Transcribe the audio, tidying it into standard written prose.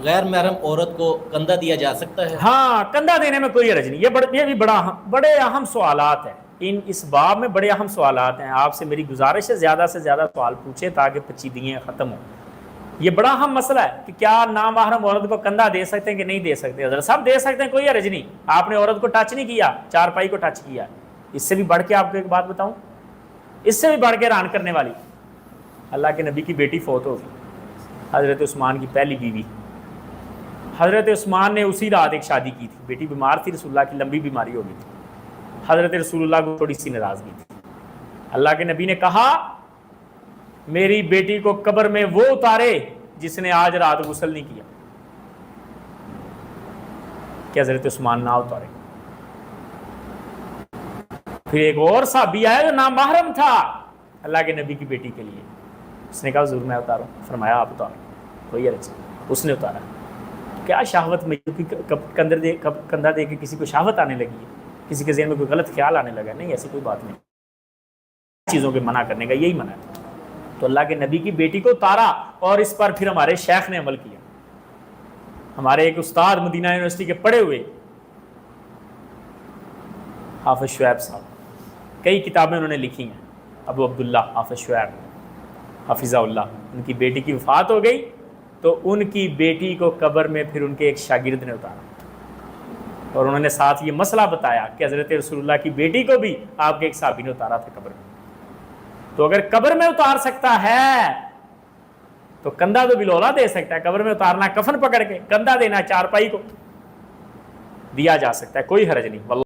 غیر محرم عورت کو کندھا دیا جا سکتا ہے؟ ہاں، کندھا دینے میں کوئی حرج نہیں. یہ بھی بڑے اہم سوالات ہیں. اس باب میں بڑے اہم سوالات ہیں. آپ سے میری گزارش ہے زیادہ سے زیادہ سوال پوچھیں تاکہ پیچیدگیاں ختم ہوں. یہ بڑا اہم مسئلہ ہے کہ کیا نامحرم عورت کو کندھا دے سکتے ہیں کہ نہیں دے سکتے. حضرت صاحب دے سکتے ہیں، کوئی حرج نہیں. آپ نے عورت کو ٹچ نہیں کیا، چارپائی کو ٹچ کیا. اس سے بھی بڑھ کے آپ کو ایک بات بتاؤں، اس سے بھی بڑھ کے حیران کرنے والی، اللہ کے نبی کی بیٹی فوت ہو گئی، حضرت عثمان کی پہلی بیوی. حضرت عثمان نے اسی رات ایک شادی کی تھی. بیٹی بیمار تھی، رسول اللہ کی لمبی بیماری ہو گئی تھی. حضرت رسول اللہ کو تھوڑی سی ناراضگی تھی. اللہ کے نبی نے کہا میری بیٹی کو قبر میں وہ اتارے جس نے آج رات غسل نہیں کیا. کہ حضرت عثمان نہ اتارے. پھر ایک اور صحابی آیا جو نامحرم تھا اللہ کے نبی کی بیٹی کے لیے. اس نے کہا حضور میں اتاروں. فرمایا آپ اتارو، کوئی حرج نہیں. اس نے اتارا. کیا شہوت میں کندھا دے کے کسی کو شہوت آنے لگی ہے، کسی کے ذہن میں کوئی غلط خیال آنے لگا؟ نہیں، ایسی کوئی بات نہیں. چیزوں کے منع کرنے کا یہی منع ہے. تو اللہ کے نبی کی بیٹی کو اتارا اور اس پر پھر ہمارے شیخ نے عمل کیا. ہمارے ایک استاد مدینہ یونیورسٹی کے پڑھے ہوئے حافظ شعیب صاحب، کئی کتابیں انہوں نے لکھی ہیں. ابو عبداللہ حافظ شعیب حافظہ اللہ، ان کی بیٹی کی وفات ہو گئی تو ان کی بیٹی کو قبر میں پھر ان کے ایک شاگرد نے اتارا اور انہوں نے ساتھ یہ مسئلہ بتایا کہ حضرت رسول اللہ کی بیٹی کو بھی آپ کے ایک صحابی نے اتارا تھا قبر میں. تو اگر قبر میں اتار سکتا ہے تو کندھا تو بلولا دے سکتا ہے. قبر میں اتارنا کفن پکڑ کے، کندھا دینا چارپائی کو دیا جا سکتا ہے، کوئی حرج نہیں. واللہ